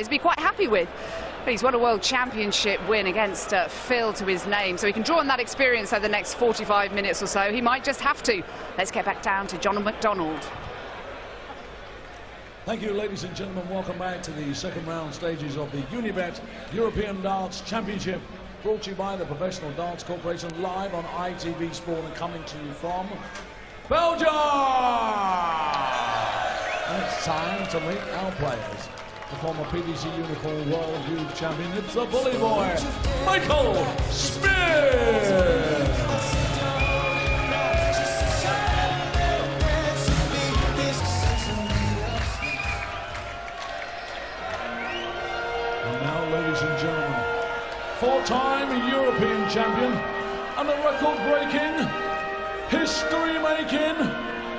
He's be quite happy with. But he's won a World Championship win against Phil to his name, so he can draw on that experience over the next 45 minutes or so. He might just have to. Let's get back down to John McDonald. Thank you, ladies and gentlemen. Welcome back to the second round stages of the Unibet European Darts Championship, brought to you by the Professional Darts Corporation, live on ITV Sport and coming to you from Belgium. And it's time to meet our players. The former PDC Unicorn World Youth Champion, it's the bully boy, M.Smith. Ladies and gentlemen, four-time European champion and a record-breaking, history-making,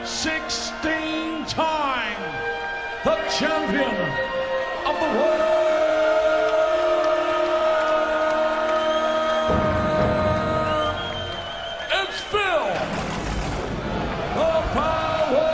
16-time the champion of the world. It's Phil, the Power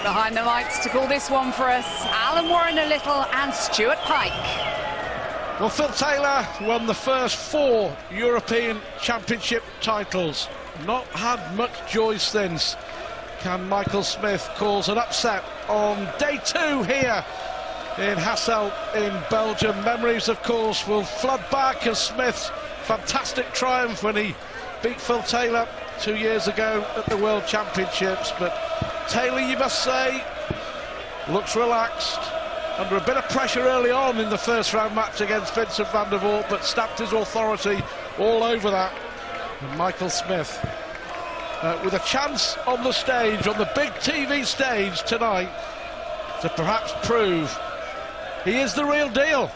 Behind the mics to call this one for us, Alan Warren a little and Stuart Pike. Well, Phil Taylor won the first 4 European Championship titles. Not had much joy since. Can Michael Smith cause an upset on day 2 here in Hasselt in Belgium? Memories, of course, will flood back as Smith's fantastic triumph when he beat Phil Taylor 2 years ago at the World Championships. But Taylor, you must say, looks relaxed, under a bit of pressure early on in the first round match against Vincent van der Voort, but stamped his authority all over that. And Michael Smith, with a chance on the stage, on the big TV stage tonight, to perhaps prove he is the real deal.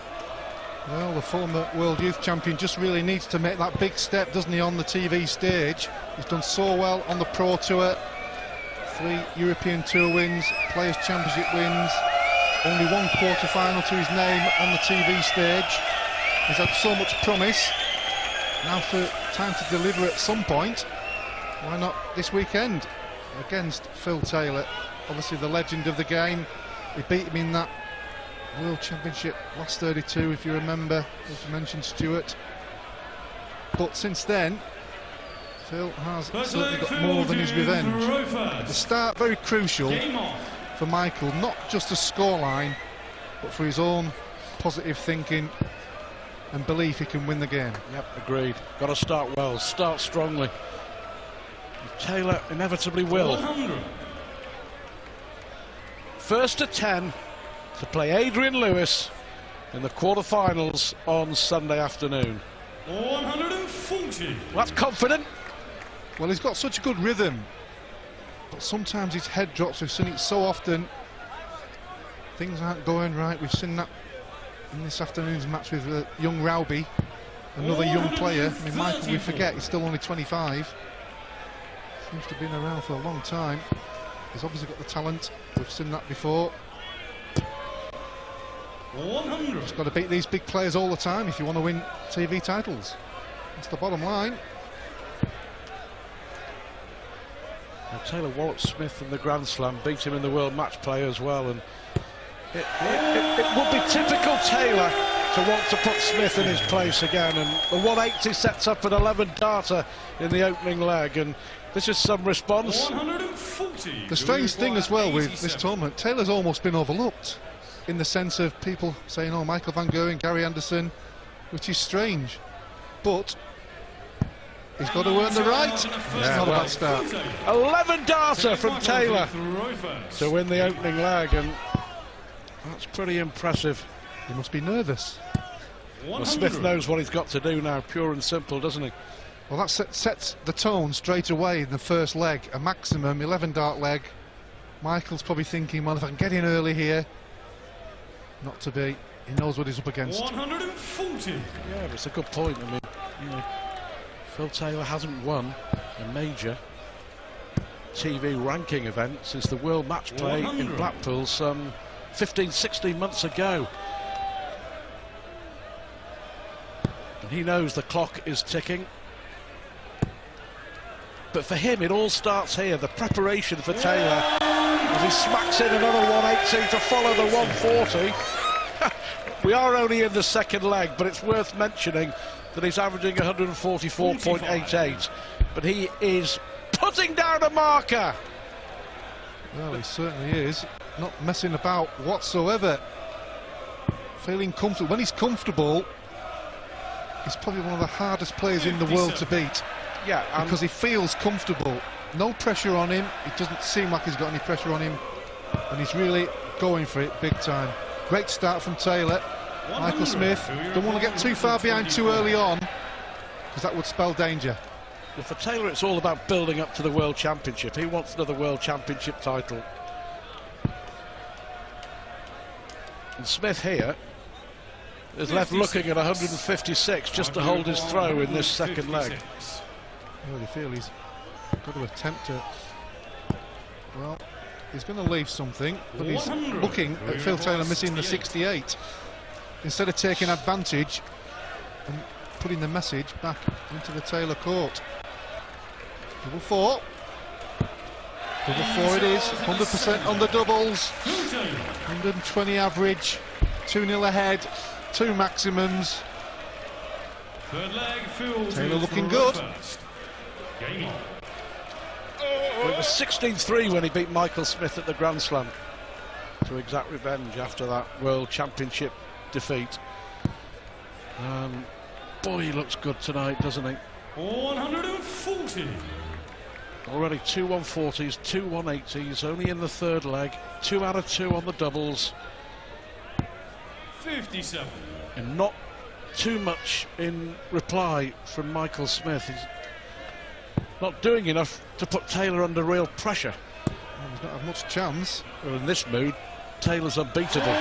Well, the former World Youth Champion just really needs to make that big step, doesn't he, on the TV stage. He's done so well on the Pro Tour. 3 European Tour wins, Players' Championship wins, only 1 quarter-final to his name on the TV stage. He's had so much promise. Now for time to deliver at some point. Why not this weekend against Phil Taylor? Obviously the legend of the game. He beat him in that World Championship last 32, if you remember, as you mentioned, Stuart. But since then, Phil has certainly got more than his revenge. At the start, very crucial for Michael, not just a scoreline, but for his own positive thinking and belief he can win the game. Yep, agreed. Got to start well, start strongly. Taylor inevitably will. 1st to 10 to play Adrian Lewis in the quarter-finals on Sunday afternoon. 140. Well, that's confident. Well, he's got such a good rhythm, but sometimes his head drops. We've seen it so often. Things aren't going right. We've seen that in this afternoon's match with young Rauby, another young player. I mean, Michael, we forget, he's still only 25. Seems to have been around for a long time. He's obviously got the talent. We've seen that before. 100. He's got to beat these big players all the time if you want to win TV titles. That's the bottom line. Now, Taylor walloped Smith in the Grand Slam, beat him in the World Match Play as well, and it would be typical Taylor to want to put Smith in his place again, and the 180 sets up an 11-darter in the opening leg, and this is some response. 140. The strange thing as well with this tournament, Taylor's almost been overlooked in the sense of people saying, oh, Michael van Gerwen, Gary Anderson, which is strange, but he's got to earn the right. It's not a bad start. 11-darter from Taylor to win the opening leg, and that's pretty impressive. He must be nervous. Well, Smith knows what he's got to do now, pure and simple, doesn't he? Well, that sets the tone straight away in the first leg. A maximum 11 dart leg. Michael's probably thinking, well, if I can get in early here, not to be. He knows what he's up against. 140. Yeah, but it's a good point. I mean, you know, Phil Taylor hasn't won a major TV ranking event since the World Match Play in Blackpool some 15, 16 months ago. And he knows the clock is ticking. But for him, it all starts here. The preparation for Taylor as he smacks in another 180 to follow the 140. We are only in the second leg, but it's worth mentioning that he's averaging 144.88. But he is putting down a marker. Well, he certainly is. Not messing about whatsoever. Feeling comfortable. When he's comfortable, he's probably one of the hardest players in the world to beat. Yeah, because he feels comfortable. No pressure on him. It doesn't seem like he's got any pressure on him. And he's really going for it big time. Great start from Taylor. Michael Smith. Don't want to get too far behind too early on, because that would spell danger. Well, for Taylor, it's all about building up to the World Championship. He wants another World Championship title. And Smith here is left looking at 156 just to hold his throw in this second leg. I really feel he's got to attempt to. Well, he's going to leave something, but he's looking at Phil Taylor missing the 68. Instead of taking advantage and putting the message back into the Taylor court. Double four. Double four it is. 100% on the doubles. 120 average. 2-0 ahead. 2 maximums. Third leg, Phil Taylor looking good. Game on. Well, it was 16-3 when he beat Michael Smith at the Grand Slam to exact revenge after that World Championship defeat. Boy, he looks good tonight, doesn't he? 140. Already 2 140s, 2 180s, only in the third leg. 2 out of 2 on the doubles. 57. And not too much in reply from Michael Smith. He's not doing enough to put Taylor under real pressure. Well, he's not had much chance. Well, in this mood, Taylor's unbeatable.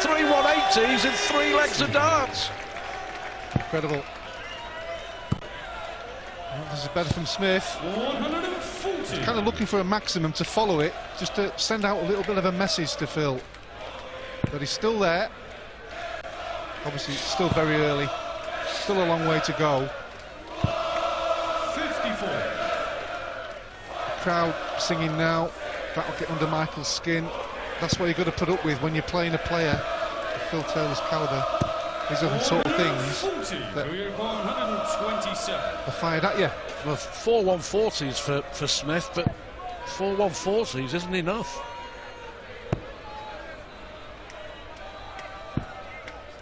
3 180s in 3 legs of darts. Incredible. Well, this is better from Smith. 140. He's kind of looking for a maximum to follow it, just to send out a little bit of a message to Phil. But he's still there. Obviously, it's still very early. Still a long way to go. 54. Crowd singing now. That'll get under Michael's skin. That's what you've got to put up with when you're playing a player of Phil Taylor's calibre. These are the sort of things that are fired at you. Well, 4 140s for Smith, but 4 140s isn't enough.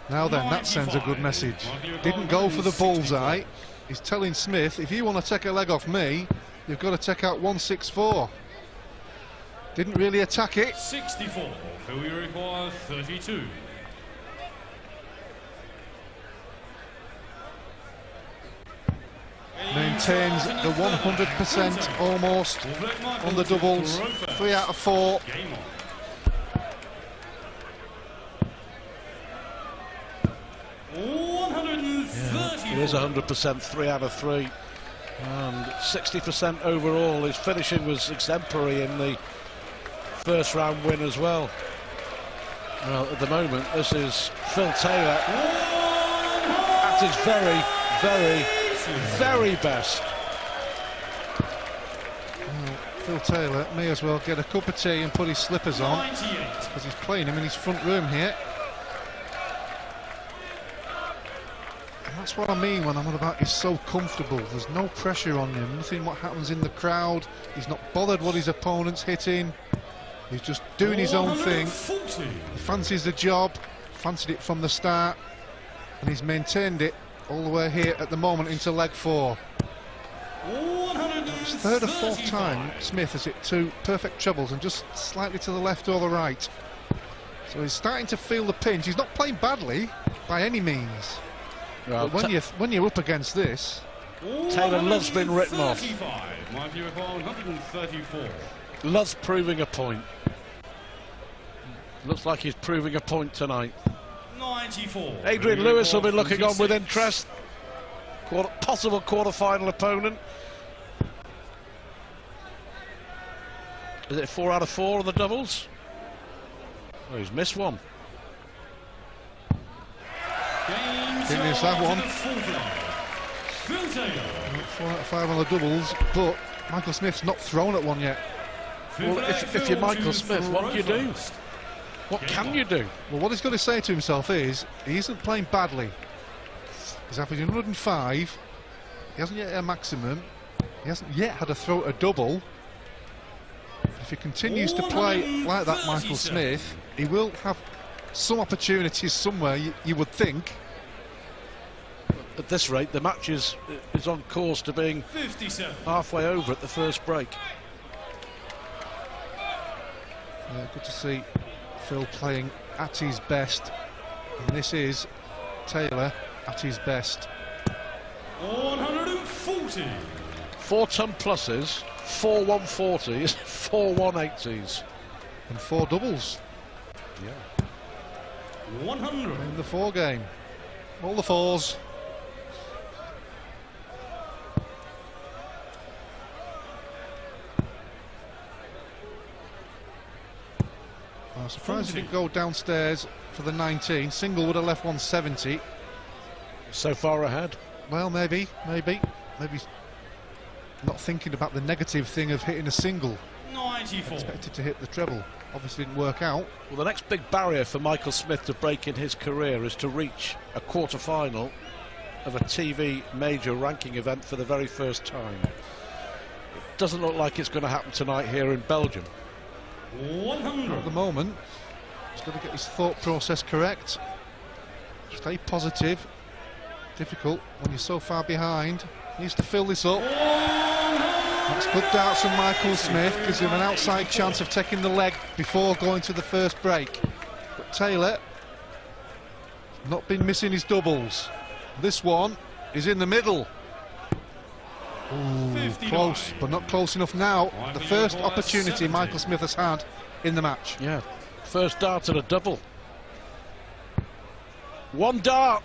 Now then, that sends a good message. Didn't go for the bullseye. He's telling Smith, if you want to take a leg off me, you've got to take out 164. Didn't really attack it. 64. Phil, you require 32. Maintains the 100% almost on the doubles. 3 out of 4. Game on. It is 100%, 3 out of 3. And 60% overall. His finishing was exemplary in the first round win as well. Well, at the moment, this is Phil Taylor at his very, very, very best. Well, Phil Taylor may as well get a cup of tea and put his slippers on, because he's playing him in his front room here. And that's what I mean when I'm on about he's so comfortable. There's no pressure on him, nothing what happens in the crowd. He's not bothered what his opponent's hitting. He's just doing his own thing. He fancies the job, fancied it from the start, and he's maintained it all the way here at the moment into leg 4. It's third or fourth time Smith has hit 2 perfect trebles and just slightly to the left or the right. So he's starting to feel the pinch. He's not playing badly by any means. Well, But when you're up against this, Taylor loves being written off. 134. Loves proving a point. Looks like he's proving a point tonight. 94. Adrian Lewis will be looking on with interest. Possible quarter-final opponent. Is it 4 out of 4 on the doubles? Oh, he's missed one. didn't miss that one. 4 out of 5 on the doubles, but Michael Smith's not thrown at one yet. Well, if you're Michael Smith, what do you do? What can you do? Well, what he's got to say to himself is he isn't playing badly. He's averaging 105. He hasn't yet hit a maximum. He hasn't yet had a throw at a double. If he continues to play like that, Michael Smith, he will have some opportunities somewhere, you would think. At this rate, the match is on course to being 57. halfway over at the first break. Yeah, good to see Phil playing at his best. And this is Taylor at his best. 140. 4 ton pluses, 4 140s, 4 180s. And 4 doubles. Yeah. 100. In the 4 game. All the 4s. I'm surprised he didn't go downstairs for the 19. Single would have left 170. So far ahead. Well, maybe not thinking about the negative thing of hitting a single. 94. Expected to hit the treble. Obviously didn't work out. Well, the next big barrier for Michael Smith to break in his career is to reach a quarter-final of a TV major ranking event for the very first time. It doesn't look like it's going to happen tonight here in Belgium. 100. At the moment, he's got to get his thought process correct. Stay positive. Difficult when you're so far behind. He needs to fill this up. That's good darts from Michael Smith. Gives him an outside chance of taking the leg before going to the first break. But Taylor not been missing his doubles. This one is in the middle. Ooh, close, but not close enough now. The first opportunity Michael Smith has had in the match. Yeah, first dart and a double. One dart.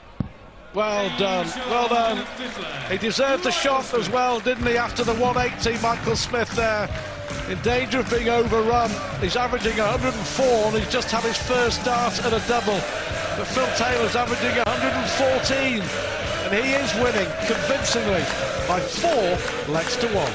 Well done, well done. He deserved the shot as well, didn't he, after the 180, Michael Smith there. In danger of being overrun. He's averaging 104 and he's just had his first dart and a double. But Phil Taylor's averaging 114 and he is winning convincingly by 4 legs to 1.